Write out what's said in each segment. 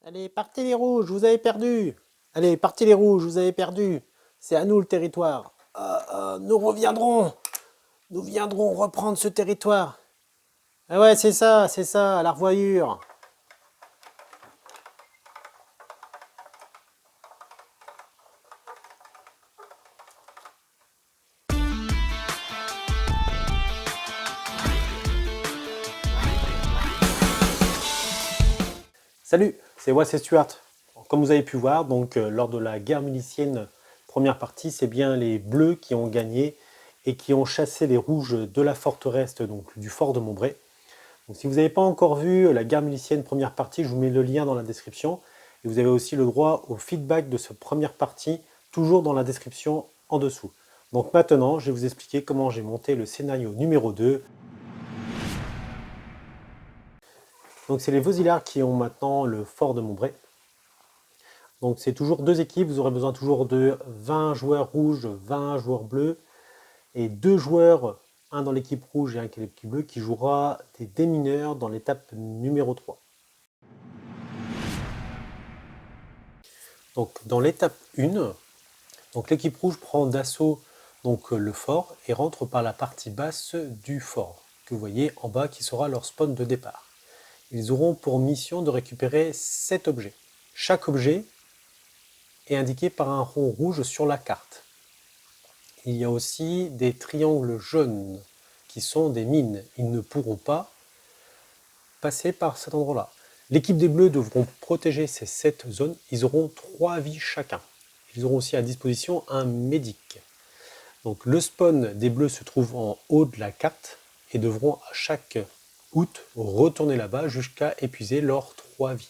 Allez, partez les rouges, vous avez perdu. Allez, partez les rouges, vous avez perdu. C'est à nous le territoire. Nous reviendrons. Nous viendrons reprendre ce territoire. Ah ouais, c'est ça, à la revoyure. Salut, c'est Wass Stuart. Comme vous avez pu voir, lors de la guerre milicienne première partie, c'est bien les Bleus qui ont gagné et qui ont chassé les Rouges de la forteresse, donc du fort de Montbray. Donc, si vous n'avez pas encore vu la guerre milicienne première partie, je vous mets le lien dans la description. Et vous avez aussi le droit au feedback de cette première partie, toujours dans la description en dessous. Donc maintenant, je vais vous expliquer comment j'ai monté le scénario numéro 2. Donc c'est les Vauxillards qui ont maintenant le fort de Montbray. Donc c'est toujours deux équipes, vous aurez besoin toujours de 20 joueurs rouges, 20 joueurs bleus, et deux joueurs, un dans l'équipe rouge et un dans l'équipe bleue, qui jouera des démineurs dans l'étape numéro 3. Donc dans l'étape 1, l'équipe rouge prend d'assaut le fort et rentre par la partie basse du fort, que vous voyez en bas qui sera leur spawn de départ. Ils auront pour mission de récupérer 7 objets. Chaque objet est indiqué par un rond rouge sur la carte. Il y a aussi des triangles jaunes qui sont des mines. Ils ne pourront pas passer par cet endroit-là. L'équipe des Bleus devront protéger ces 7 zones. Ils auront 3 vies chacun. Ils auront aussi à disposition un médic. Donc le spawn des Bleus se trouve en haut de la carte et devront à chaque out retourner là-bas jusqu'à épuiser leurs 3 vies.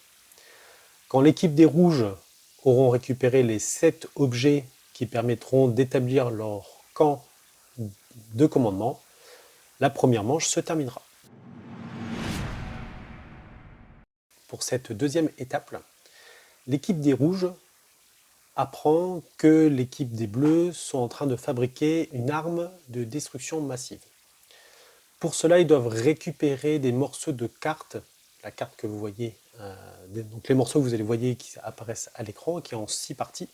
Quand l'équipe des Rouges auront récupéré les 7 objets qui permettront d'établir leur camp de commandement, la première manche se terminera. Pour cette deuxième étape, l'équipe des Rouges apprend que l'équipe des Bleus sont en train de fabriquer une arme de destruction massive. Pour cela, ils doivent récupérer des morceaux de cartes, la carte que vous voyez, donc les morceaux que vous allez voir qui apparaissent à l'écran, qui est en 6 parties.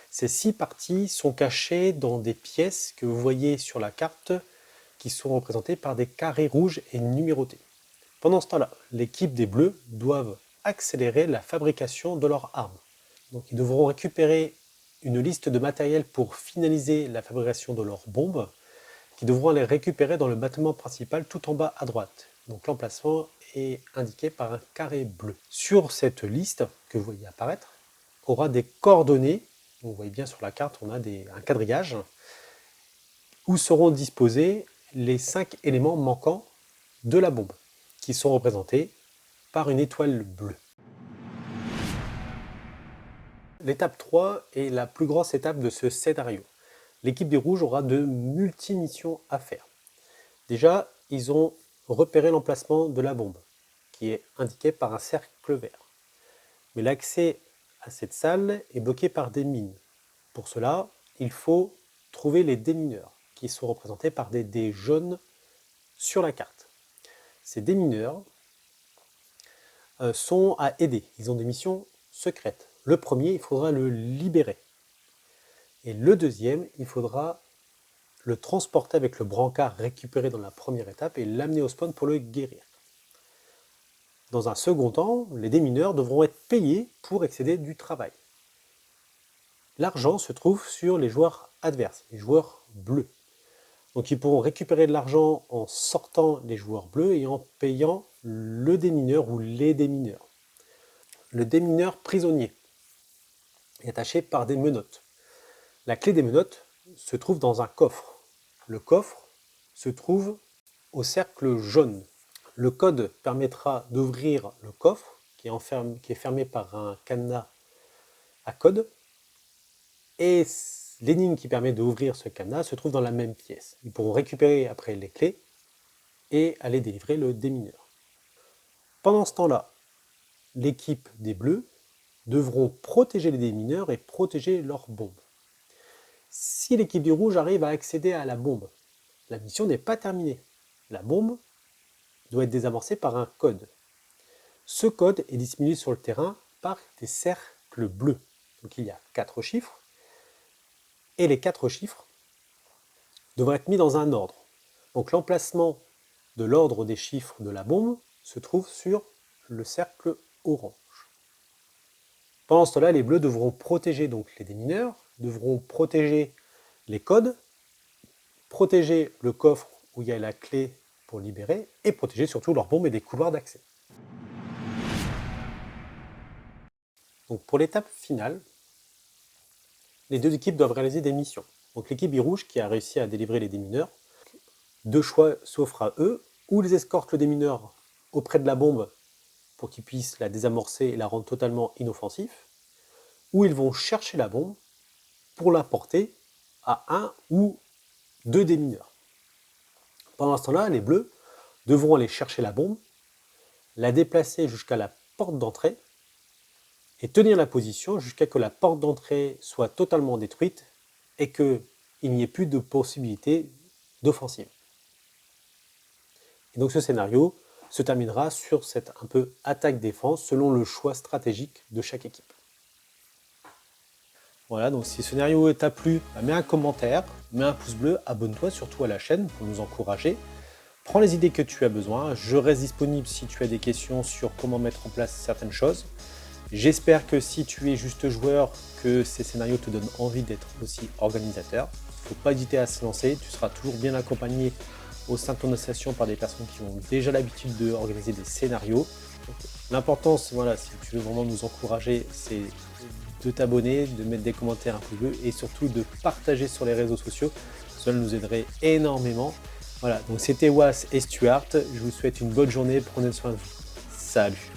Ces 6 parties sont cachées dans des pièces que vous voyez sur la carte, qui sont représentées par des carrés rouges et numérotés. Pendant ce temps-là, l'équipe des Bleus doivent accélérer la fabrication de leurs armes. Donc ils devront récupérer une liste de matériel pour finaliser la fabrication de leurs bombes, qui devront les récupérer dans le bâtiment principal tout en bas à droite. Donc l'emplacement est indiqué par un carré bleu. Sur cette liste que vous voyez apparaître, aura des coordonnées. Vous voyez bien sur la carte, on a un quadrillage où seront disposés les 5 éléments manquants de la bombe, qui sont représentés par une étoile bleue. L'étape 3 est la plus grosse étape de ce scénario. L'équipe des Rouges aura de multi-missions à faire. Déjà, ils ont repéré l'emplacement de la bombe, qui est indiqué par un cercle vert. Mais l'accès à cette salle est bloqué par des mines. Pour cela, il faut trouver les démineurs, qui sont représentés par des dés jaunes sur la carte. Ces démineurs sont à aider. Ils ont des missions secrètes. Le premier, il faudra le libérer. Et le deuxième, il faudra le transporter avec le brancard récupéré dans la première étape et l'amener au spawn pour le guérir. Dans un second temps, les démineurs devront être payés pour excéder du travail. L'argent se trouve sur les joueurs adverses, les joueurs bleus. Donc ils pourront récupérer de l'argent en sortant les joueurs bleus et en payant le démineur ou les démineurs. Le démineur prisonnier est attaché par des menottes. La clé des menottes se trouve dans un coffre. Le coffre se trouve au cercle jaune. Le code permettra d'ouvrir le coffre qui est fermé par un cadenas à code. Et l'énigme qui permet d'ouvrir ce cadenas se trouve dans la même pièce. Ils pourront récupérer après les clés et aller délivrer le démineur. Pendant ce temps-là, l'équipe des Bleus devront protéger les démineurs et protéger leurs bombes. Si l'équipe du Rouge arrive à accéder à la bombe, la mission n'est pas terminée. La bombe doit être désamorcée par un code. Ce code est dissimulé sur le terrain par des cercles bleus. Donc il y a 4 chiffres, et les 4 chiffres devraient être mis dans un ordre. Donc l'emplacement de l'ordre des chiffres de la bombe se trouve sur le cercle orange. Pendant ce temps-là, les bleus devront protéger donc les démineurs, devront protéger les codes, protéger le coffre où il y a la clé pour libérer, et protéger surtout leurs bombes et des couloirs d'accès. Donc pour l'étape finale, les 2 équipes doivent réaliser des missions. Donc l'équipe rouge qui a réussi à délivrer les démineurs, 2 choix s'offrent à eux, ou ils escortent le démineur auprès de la bombe pour qu'ils puissent la désamorcer et la rendre totalement inoffensif, ou ils vont chercher la bombe pour la porter à 1 ou 2 démineurs. Pendant ce temps-là, les bleus devront aller chercher la bombe, la déplacer jusqu'à la porte d'entrée et tenir la position jusqu'à ce que la porte d'entrée soit totalement détruite et qu'il n'y ait plus de possibilité d'offensive. Et donc ce scénario se terminera sur cette un peu attaque-défense selon le choix stratégique de chaque équipe. Voilà, donc si ce scénario t'a plu, mets un commentaire, mets un pouce bleu, abonne-toi surtout à la chaîne pour nous encourager. Prends les idées que tu as besoin, je reste disponible si tu as des questions sur comment mettre en place certaines choses. J'espère que si tu es juste joueur, que ces scénarios te donnent envie d'être aussi organisateur. Il ne faut pas hésiter à se lancer, tu seras toujours bien accompagné au sein de ton association par des personnes qui ont déjà l'habitude d'organiser des scénarios. L'importance, voilà, si tu veux vraiment nous encourager, c'est de t'abonner, de mettre des commentaires un peu bleus et surtout de partager sur les réseaux sociaux. Cela nous aiderait énormément. Voilà, donc c'était Was et Stuart. Je vous souhaite une bonne journée. Prenez soin de vous. Salut!